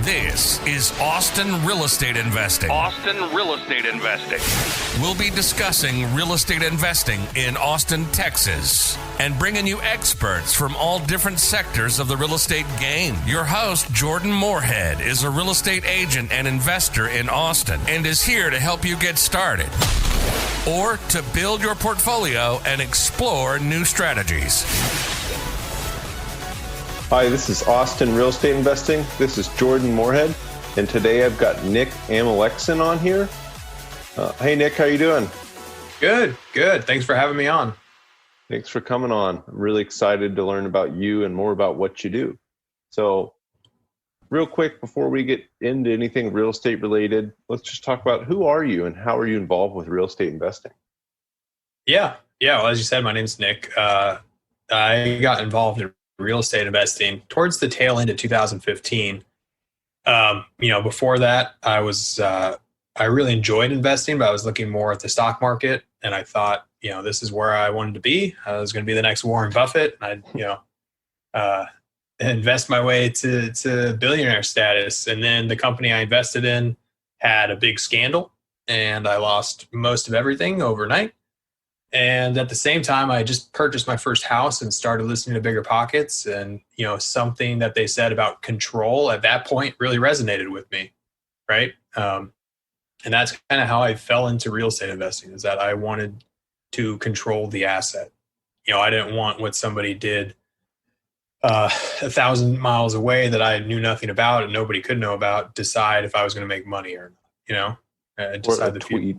This is Austin Real Estate Investing. Austin Real Estate Investing. We'll be discussing real estate investing in Austin, Texas, and bringing you experts from all different sectors of the real estate game. Your host, Jordan Moorhead, is a real estate agent and investor in Austin and is here to help you get started or to build your portfolio and explore new strategies. Hi, this is Austin Real Estate Investing. This is Jordan Moorhead, and today I've got Nick Ameluxen on here. Hey, Nick, how you doing? Good. Thanks for having me on. Thanks for coming on. I'm really excited to learn about you and more about what you do. So, real quick, before we get into anything real estate related, let's just talk about who are you and how are you involved with real estate investing? Yeah. Well, as you said, my name's Nick. I got involved in real estate investing towards the tail end of 2015. Before that, I really enjoyed investing, but I was looking more at the stock market, and I thought, this is where I wanted to be. I was going to be the next Warren Buffett, and I'd, invest my way to billionaire status. And then the company I invested in had a big scandal, and I lost most of everything overnight. And at the same time, I just purchased my first house and started listening to Bigger Pockets. And, something that they said about control at that point really resonated with me, right? And that's kind of how I fell into real estate investing, is that I wanted to control the asset. I didn't want what somebody did 1,000 miles away that I knew nothing about and nobody could know about decide if I was going to make money or not, decide or a tweet.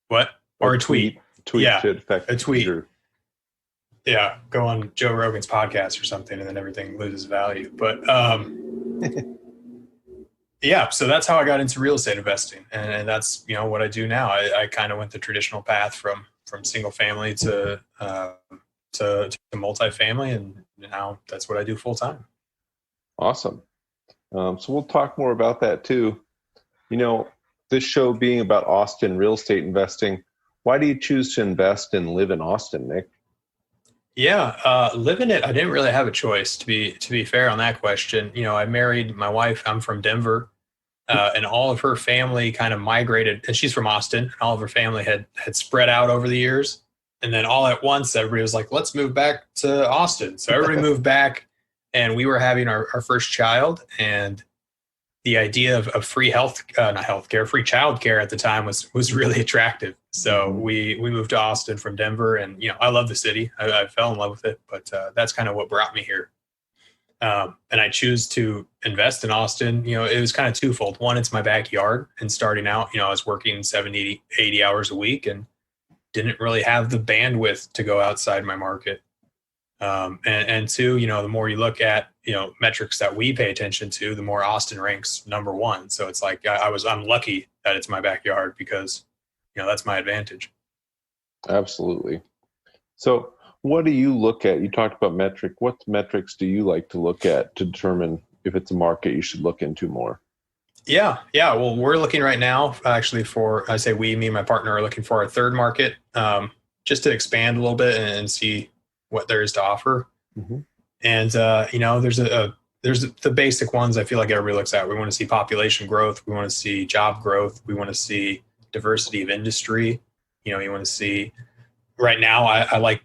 What? Or a tweet. Should affect a tweet. Your... Yeah, go on Joe Rogan's podcast or something, and then everything loses value. But yeah, so that's how I got into real estate investing, and that's what I do now. I kind of went the traditional path from single family to multifamily, and now that's what I do full time. Awesome. So we'll talk more about that too. This show being about Austin real estate investing. Why do you choose to invest and live in Austin, Nick? Yeah, living it, I didn't really have a choice, to be fair on that question. I married my wife. I'm from Denver, and all of her family kind of migrated, and she's from Austin. And all of her family had spread out over the years. And then all at once, everybody was like, let's move back to Austin. So everybody moved back, and we were having our first child. And the idea of free free childcare at the time was really attractive. So we moved to Austin from Denver, and I love the city. I fell in love with it, but that's kind of what brought me here. And I choose to invest in Austin. It was kind of twofold. One, it's my backyard, and starting out, I was working 70, 80 hours a week and didn't really have the bandwidth to go outside my market. And two, the more you look at, metrics that we pay attention to, the more Austin ranks number one. So it's like, I'm lucky that it's my backyard because, that's my advantage. Absolutely. So what do you look at? You talked about what metrics do you like to look at to determine if it's a market you should look into more? Yeah. Well, we're looking right now, actually, me and my partner are looking for our third market, just to expand a little bit and see what there is to offer. Mm-hmm. And, there's the basic ones I feel like everybody looks at. We want to see population growth. We want to see job growth. We want to see diversity of industry. You want to see, right now, I like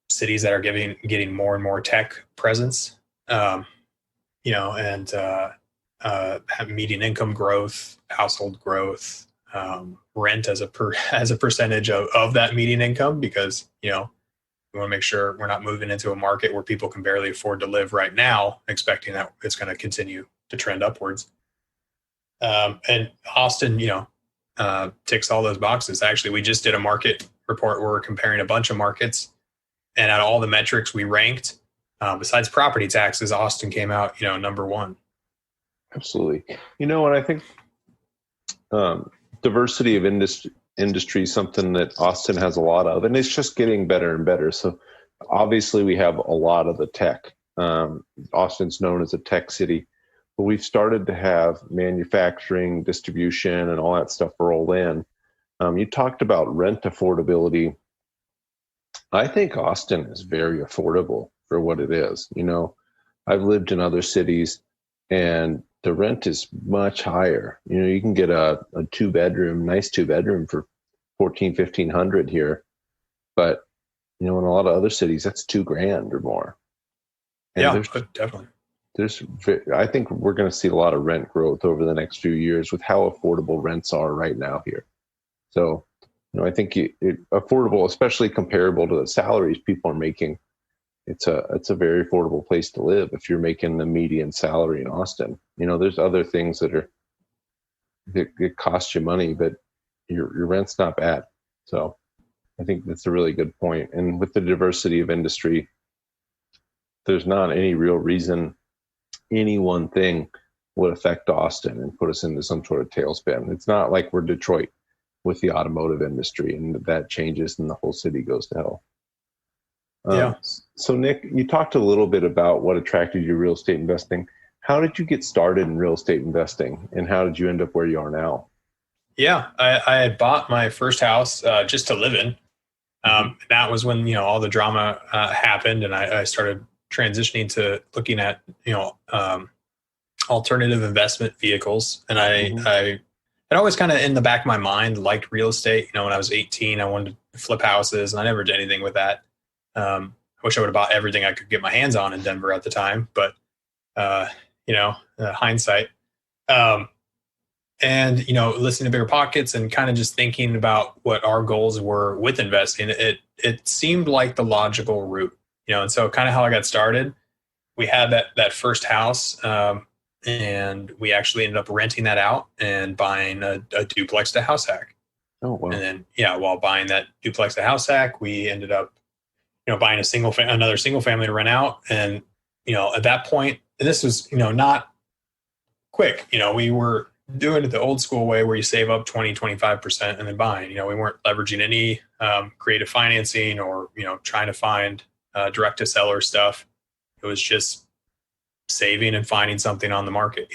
cities that are getting more and more tech presence, and have median income growth, household growth, rent as a percentage of that median income, because, we want to make sure we're not moving into a market where people can barely afford to live right now, expecting that it's going to continue to trend upwards. And Austin, ticks all those boxes. Actually, we just did a market report where we're comparing a bunch of markets, and out of all the metrics we ranked, besides property taxes, Austin came out, number one. Absolutely. And I think diversity of industry is something that Austin has a lot of, and it's just getting better and better. So obviously we have a lot of the tech. Austin's known as a tech city, but we've started to have manufacturing, distribution, and all that stuff roll in. You talked about rent affordability. I think Austin is very affordable for what it is. I've lived in other cities, and the rent is much higher. You can get a nice two bedroom for 1,500 here. But, in a lot of other cities, that's $2,000 or more. And Yeah, definitely. I think we're going to see a lot of rent growth over the next few years with how affordable rents are right now here. So, I think affordable, especially comparable to the salaries people are making. It's a very affordable place to live if you're making the median salary in Austin. There's other things that it costs you money, but your rent's not bad. So I think that's a really good point. And with the diversity of industry, there's not any real reason any one thing would affect Austin and put us into some sort of tailspin. It's not like we're Detroit with the automotive industry and that changes and the whole city goes to hell. Yeah. So Nick, you talked a little bit about what attracted you to real estate investing. How did you get started in real estate investing, and how did you end up where you are now? Yeah, I had bought my first house just to live in. That was when all the drama happened, and I started transitioning to looking at alternative investment vehicles. And I had always kind of in the back of my mind liked real estate. When I was 18, I wanted to flip houses, and I never did anything with that. I wish I would have bought everything I could get my hands on in Denver at the time, but hindsight. And listening to Bigger Pockets and kind of just thinking about what our goals were with investing, it seemed like the logical route. And so kind of how I got started, we had that first house, and we actually ended up renting that out and buying a duplex to house hack. Oh wow! And then while buying that duplex to house hack, we ended up buying another single family to rent out. And, at that point, and this was, not quick, we were doing it the old school way where you save up 20-25% and then buying. We weren't leveraging any creative financing or, trying to find direct to seller stuff. It was just saving and finding something on the market,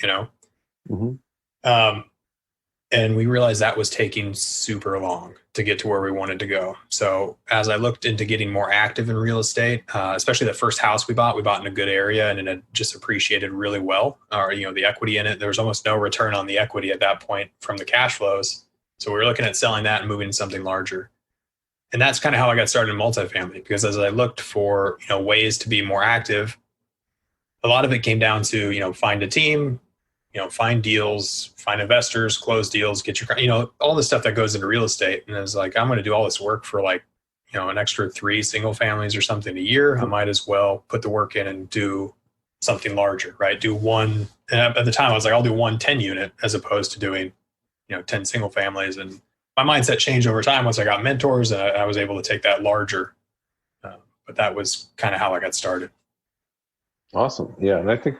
and we realized that was taking super long to get to where we wanted to go. So as I looked into getting more active in real estate, especially the first house we bought in a good area, and it had just appreciated really well. The equity in it, there was almost no return on the equity at that point from the cash flows. So we were looking at selling that and moving to something larger. And that's kind of how I got started in multifamily, because as I looked for, ways to be more active, a lot of it came down to, find a team, find deals, find investors, close deals, get your, all the stuff that goes into real estate. And it's like, I'm going to do all this work for an extra 3 single families or something a year. I might as well put the work in and do something larger, right? Do one. And at the time I was like, I'll do 1 10 unit as opposed to doing, 10 single families. And my mindset changed over time once I got mentors and I was able to take that larger. But that was kind of how I got started. Awesome. Yeah. And I think,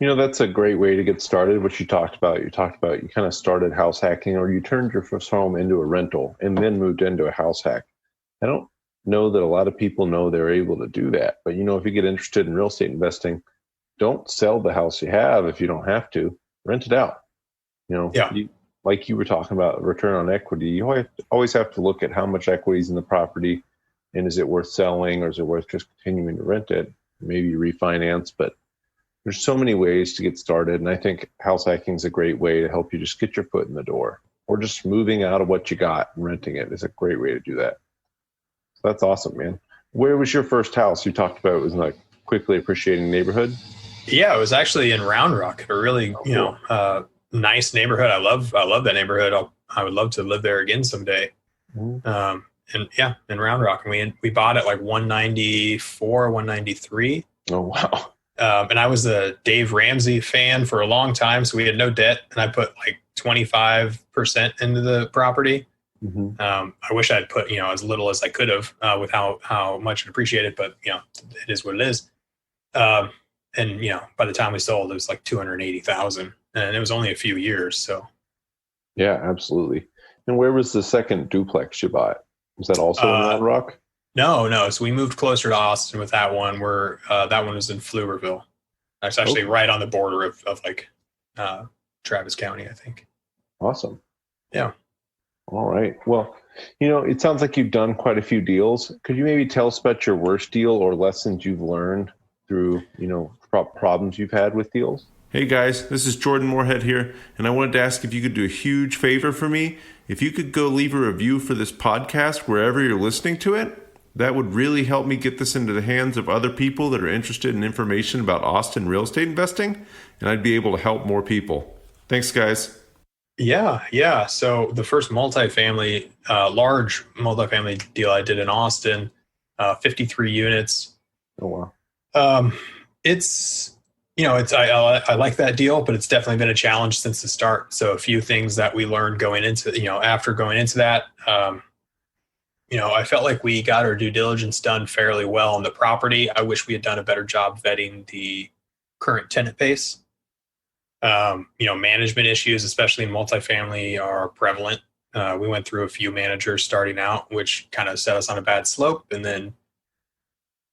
that's a great way to get started. What you talked about, you kind of started house hacking, or you turned your first home into a rental and then moved into a house hack. I don't know that a lot of people know they're able to do that. But, if you get interested in real estate investing, don't sell the house you have if you don't have to. Rent it out. Like you were talking about return on equity, you always have to look at how much equity is in the property, and is it worth selling, or is it worth just continuing to rent it? Maybe refinance, but there's so many ways to get started. And I think house hacking is a great way to help you just get your foot in the door, or just moving out of what you got and renting it is a great way to do that. So that's awesome, man. Where was your first house? You talked about it was in a quickly appreciating neighborhood. Yeah, it was actually in Round Rock, a really, nice neighborhood. I love that neighborhood. I would love to live there again someday. Mm-hmm. In Round Rock, and we bought it like 194, 193. Oh wow! And I was a Dave Ramsey fan for a long time, so we had no debt, and I put like 25% into the property. Mm-hmm. I wish I'd put as little as I could have with how much it appreciated, but it is what it is. And by the time we sold, it was like 280,000, and it was only a few years. So yeah, absolutely. And where was the second duplex you bought? Was that also in Round Rock? No. So we moved closer to Austin with that one. Where that one was in Pflugerville. That's actually right on the border of Travis County, I think. Awesome. Yeah. All right. Well, it sounds like you've done quite a few deals. Could you maybe tell us about your worst deal or lessons you've learned through, problems you've had with deals? Hey guys, this is Jordan Moorhead here, and I wanted to ask if you could do a huge favor for me. If you could go leave a review for this podcast wherever you're listening to it, that would really help me get this into the hands of other people that are interested in information about Austin real estate investing, and I'd be able to help more people. Thanks, guys. Yeah. So the first multifamily, large multifamily deal I did in Austin, 53 units. Oh, wow. I like that deal, but it's definitely been a challenge since the start. So a few things that we learned after going into that, I felt like we got our due diligence done fairly well on the property. I wish we had done a better job vetting the current tenant base. Management issues, especially in multifamily, are prevalent. We went through a few managers starting out, which kind of set us on a bad slope. And then,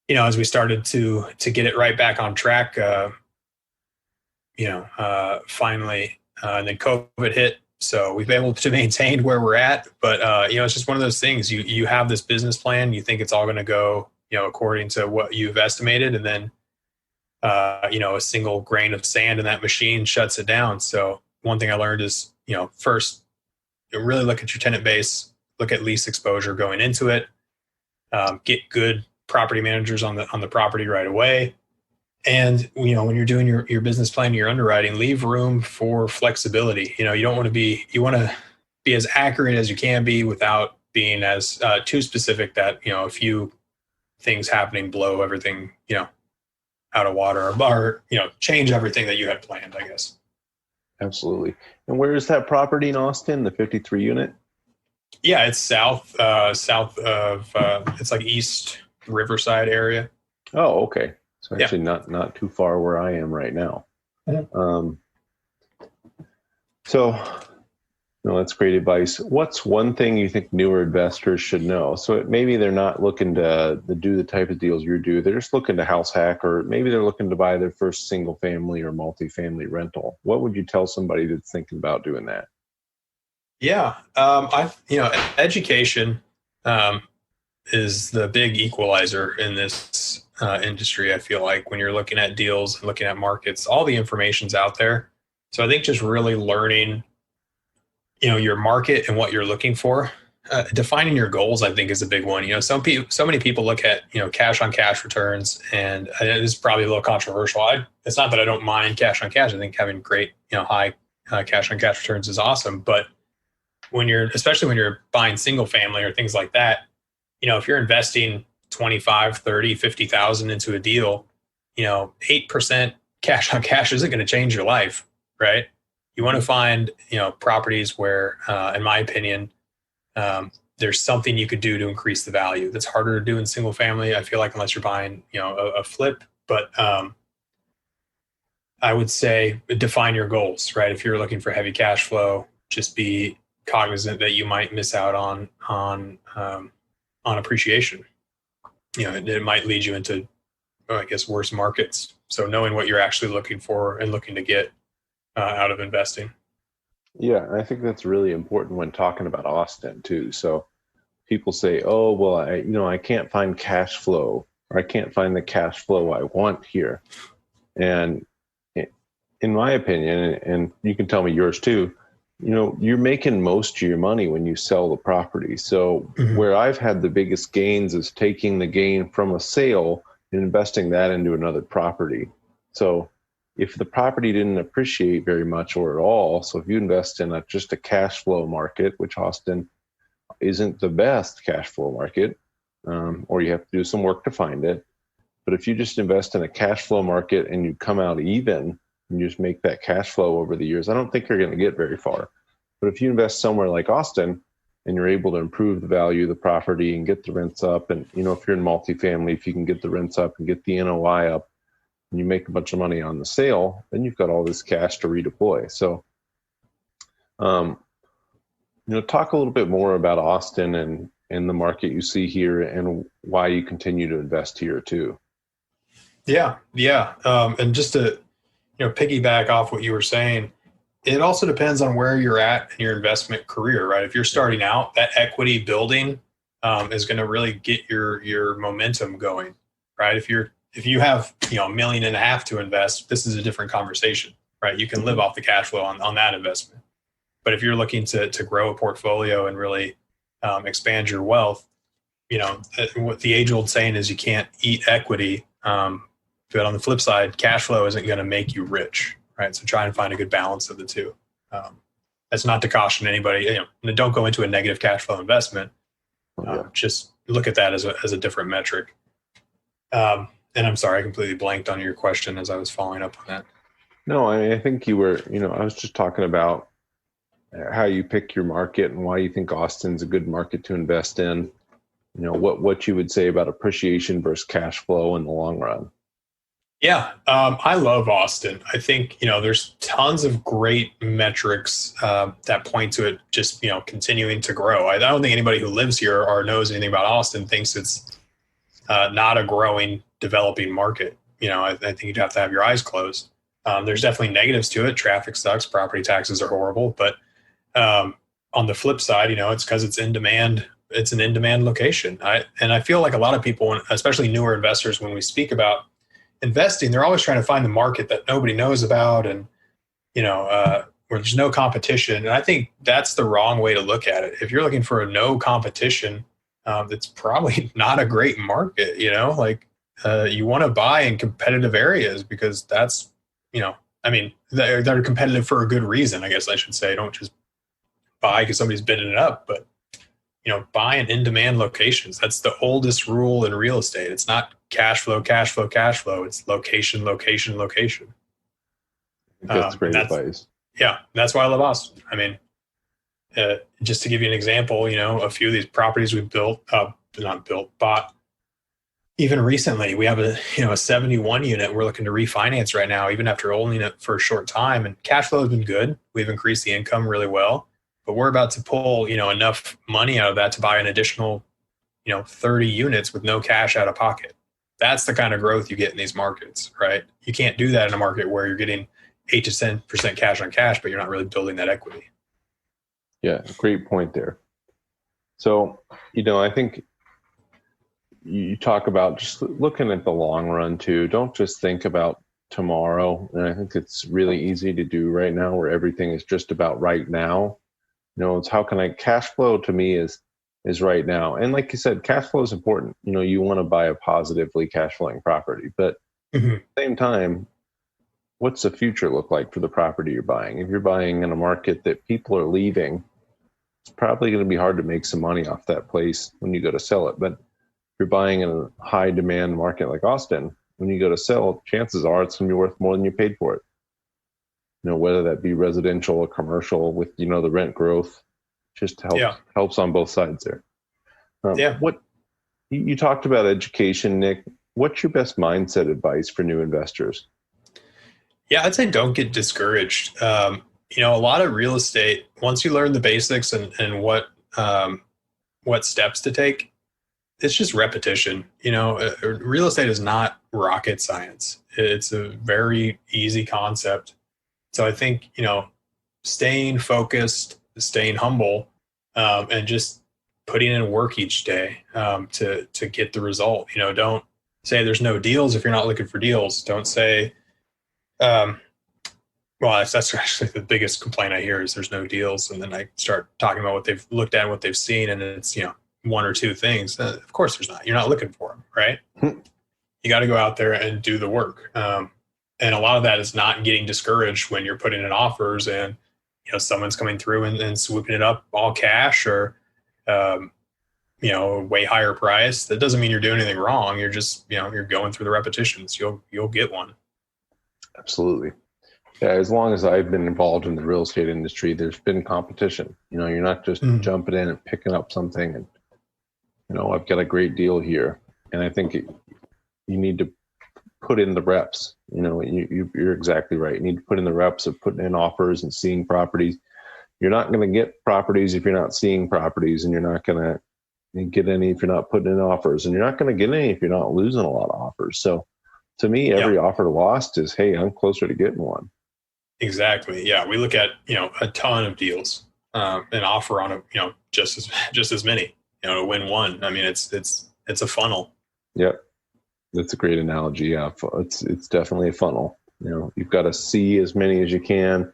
as we started to get it right back on track, finally, and then COVID hit. So we've been able to maintain where we're at. But, it's just one of those things. You have this business plan. You think it's all going to go, according to what you've estimated. And then, a single grain of sand in that machine shuts it down. So one thing I learned is, first, really look at your tenant base, look at lease exposure going into it, get good property managers on the property right away. And, when you're doing your business plan, your underwriting, leave room for flexibility. You want to be as accurate as you can be without being as too specific that, a few things happening blow everything, out of water or change everything that you had planned, I guess. Absolutely. And where is that property in Austin, the 53 unit? Yeah, it's south of, it's like East Riverside area. Oh, okay. So actually not too far where I am right now. Mm-hmm. That's great advice. What's one thing you think newer investors should know? So maybe they're not looking to do the type of deals you do. They're just looking to house hack, or maybe they're looking to buy their first single family or multifamily rental. What would you tell somebody that's thinking about doing that? Yeah. Education is the big equalizer in this industry. I feel like when you're looking at deals and looking at markets, all the information's out there. So I think just really learning, your market and what you're looking for, defining your goals, I think is a big one. So many people look at, cash on cash returns, and this is probably a little controversial. It's not that I don't mind cash on cash. I think having great, high cash on cash returns is awesome. But especially when you're buying single family or things like that, if you're investing 25, 30, 50,000 into a deal, 8% cash on cash isn't going to change your life, right? You want to find, properties where, in my opinion, there's something you could do to increase the value. That's harder to do in single family, I feel like, unless you're buying, a flip. But I would say define your goals, right? If you're looking for heavy cash flow, just be cognizant that you might miss out on appreciation. It might lead you into, I guess, worse markets. So knowing what you're actually looking for and looking to get out of investing. Yeah, I think that's really important when talking about Austin too. So people say, "Oh, well, I can't find cash flow, or I can't find the cash flow I want here." And in my opinion, and you can tell me yours too, you're making most of your money when you sell the property. So where I've had the biggest gains is taking the gain from a sale and investing that into another property. So if the property didn't appreciate very much or at all, so if you invest in just a cash flow market, which Austin isn't the best cash flow market, or you have to do some work to find it. But if you just invest in a cash flow market and you come out even, and you just make that cash flow over the years, I don't think you're going to get very far. But if you invest somewhere like Austin and you're able to improve the value of the property and get the rents up, and if you're in multifamily, if you can get the rents up and get the NOI up, and you make a bunch of money on the sale, then you've got all this cash to redeploy. So, talk a little bit more about Austin and the market you see here and why you continue to invest here too. Yeah. And just to, piggyback off what you were saying, it also depends on where you're at in your investment career, right? If you're starting out, that equity building is going to really get your momentum going, right? If you have, $1.5 million to invest, this is a different conversation. right? You can live off the cash flow on that investment. But if you're looking to grow a portfolio and really expand your wealth, what the age old saying is you can't eat equity. But on the flip side, cash flow isn't going to make you rich, right? So try and find a good balance of the two. That's not to caution anybody. Don't go into a negative cash flow investment. Just look at that as a different metric. And I'm sorry, I completely blanked on your question as I was following up on that. No, I think you were, I was just talking about how you pick your market and why you think Austin's a good market to invest in. What you would say about appreciation versus cash flow in the long run. Yeah, I love Austin. I think, there's tons of great metrics that point to it just, continuing to grow. I don't think anybody who lives here or knows anything about Austin thinks it's not a growing, developing market. I think you'd have to have your eyes closed. There's definitely negatives to it. Traffic sucks. Property taxes are horrible. But on the flip side, it's because it's in demand. It's an in-demand location. I feel like a lot of people, especially newer investors, when we speak about investing, they're always trying to find the market that nobody knows about and, where there's no competition. And I think that's the wrong way to look at it. If you're looking for a no competition, it's probably not a great market, you want to buy in competitive areas because that's, they're competitive for a good reason, I guess I should say. Don't just buy because somebody's bidding it up, but buy in in-demand locations. That's the oldest rule in real estate. It's not cash flow, cash flow, cash flow. It's location, location, location. That's great advice. Yeah, that's why I love Austin. Just to give you an example, a few of these properties we bought even recently. We have a 71 unit we're looking to refinance right now, even after owning it for a short time. And cash flow has been good. We've increased the income really well. But we're about to pull, enough money out of that to buy an additional, 30 units with no cash out of pocket. That's the kind of growth you get in these markets, right? You can't do that in a market where you're getting 8 to 10% cash on cash, but you're not really building that equity. Yeah, great point there. So, I think you talk about just looking at the long run too. Don't just think about tomorrow. And I think it's really easy to do right now where everything is just about right now. It's how can cash flow to me is right now. And like you said, cash flow is important. You want to buy a positively cash flowing property, but at the same time, what's the future look like for the property you're buying? If you're buying in a market that people are leaving, it's probably going to be hard to make some money off that place when you go to sell it. But if you're buying in a high demand market like Austin, when you go to sell, chances are it's going to be worth more than you paid for it. Whether that be residential or commercial with, the rent growth, just helps on both sides there. What you talked about education, Nick, what's your best mindset advice for new investors? Yeah, I'd say don't get discouraged. A lot of real estate, once you learn the basics and what steps to take, it's just repetition. Real estate is not rocket science. It's a very easy concept. So I think, staying focused, staying humble, and just putting in work each day to get the result. Don't say there's no deals if you're not looking for deals. Don't say, that's actually the biggest complaint I hear is there's no deals. And then I start talking about what they've looked at and what they've seen. And it's, one or two things. Of course there's not. You're not looking for them, right? You got to go out there and do the work. And a lot of that is not getting discouraged when you're putting in offers and, someone's coming through and swooping it up all cash or, way higher price. That doesn't mean you're doing anything wrong. You're just, you're going through the repetitions. You'll get one. Absolutely. Yeah. As long as I've been involved in the real estate industry, there's been competition. You're not just jumping in and picking up something and, I've got a great deal here. And I think you need to put in the reps. You're exactly right. You need to put in the reps of putting in offers and seeing properties. You're not going to get properties if you're not seeing properties, and you're not going to get any if you're not putting in offers, and you're not going to get any if you're not losing a lot of offers. So to me, every offer lost is, hey, I'm closer to getting one. Exactly. Yeah. We look at, a ton of deals, and offer on just as many, to win one. I mean, it's a funnel. Yep. That's a great analogy. Yeah. It's definitely a funnel. You've got to see as many as you can,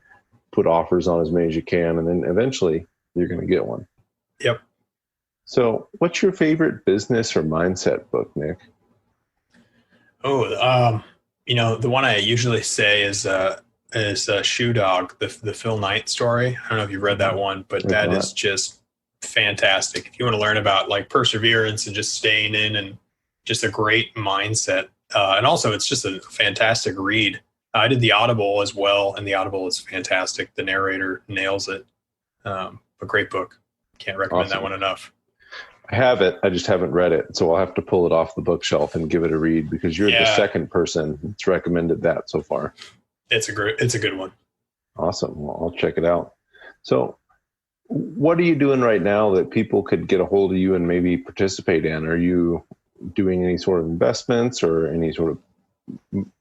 put offers on as many as you can, and then eventually you're going to get one. Yep. So what's your favorite business or mindset book, Nick? Oh, the one I usually say is Shoe Dog, the Phil Knight story. I don't know if you've read that one, but that is just fantastic. If you want to learn about like perseverance and just staying in and just a great mindset. And also it's just a fantastic read. I did the Audible as well, and the Audible is fantastic. The narrator nails it. A great book. Can't recommend that one enough. I have it. I just haven't read it. So I'll have to pull it off the bookshelf and give it a read, because you're the second person that's recommended that so far. It's a good one. Awesome. Well, I'll check it out. So what are you doing right now that people could get a hold of you and maybe participate in? Are you doing any sort of investments or any sort of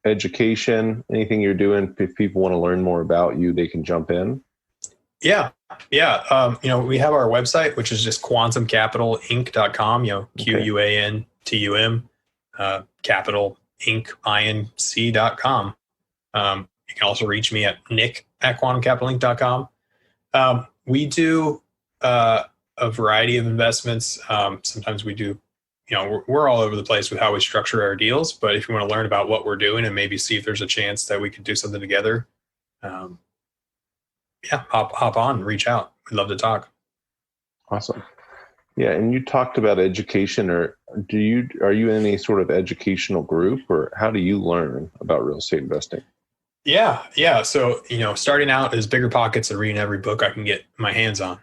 education, anything you're doing? If people want to learn more about you, they can jump in. Yeah. We have our website, which is just quantumcapitalinc.com, QUANTUM, capital Inc, INC.com. You can also reach me at nick@quantumcapitalinc.com. We do a variety of investments. Sometimes we do, we're all over the place with how we structure our deals, but if you want to learn about what we're doing and maybe see if there's a chance that we could do something together, hop on, reach out. We'd love to talk. Awesome. Yeah. And you talked about education, or are you in any sort of educational group, or how do you learn about real estate investing? Yeah. So, starting out is Bigger Pockets and reading every book I can get my hands on.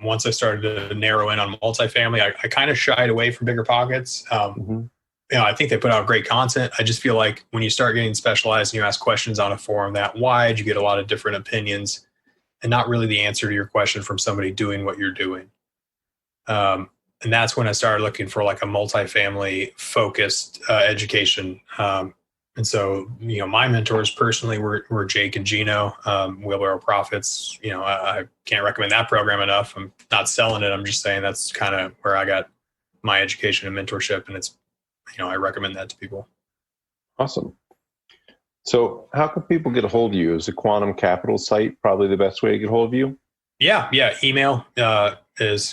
Once I started to narrow in on multifamily, I kind of shied away from Bigger Pockets. I think they put out great content. I just feel like when you start getting specialized and you ask questions on a forum that wide, you get a lot of different opinions and not really the answer to your question from somebody doing what you're doing. And that's when I started looking for like a multifamily focused education. And so, my mentors personally were Jake and Gino, Wheelbarrow Profits. I can't recommend that program enough. I'm not selling it. I'm just saying that's kind of where I got my education and mentorship. And it's, I recommend that to people. Awesome. So how can people get a hold of you? Is the Quantum Capital site probably the best way to get a hold of you? Yeah. Email is,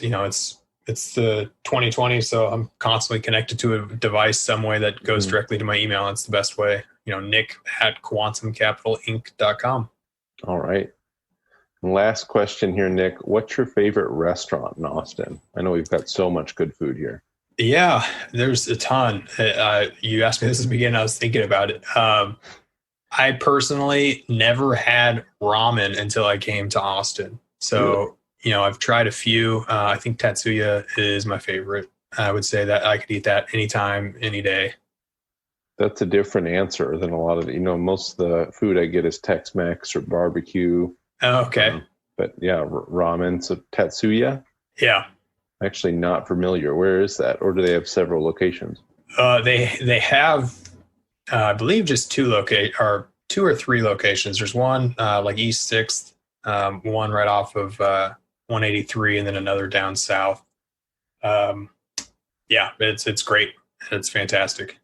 it's the 2020. So I'm constantly connected to a device some way that goes directly to my email. That's the best way, nick@quantumcapitalinc.com. All right. And last question here, Nick. What's your favorite restaurant in Austin? I know we've got so much good food here. Yeah, there's a ton. You asked me this at the beginning. I was thinking about it. I personally never had ramen until I came to Austin. So, I've tried a few. I think Tatsuya is my favorite. I would say that I could eat that anytime, any day. That's a different answer than a lot of, most of the food I get is Tex-Mex or barbecue. Oh, okay. But yeah, ramen. So Tatsuya? Yeah. Actually not familiar. Where is that? Or do they have several locations? They have, I believe, just two or three locations. There's one like East 6th, one right off of 183, and then another down south. It's great. It's fantastic.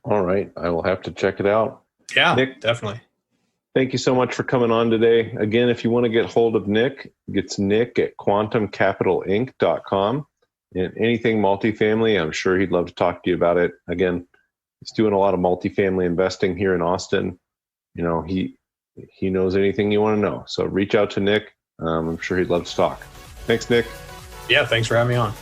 All right. I will have to check it out. Yeah, Nick, definitely. Thank you so much for coming on today. Again, if you want to get hold of Nick, it's nick@quantumcapitalinc.com. And anything multifamily, I'm sure he'd love to talk to you about it. Again, he's doing a lot of multifamily investing here in Austin. He knows anything you want to know. So reach out to Nick. I'm sure he'd love to talk. Thanks, Nick. Yeah, thanks for having me on.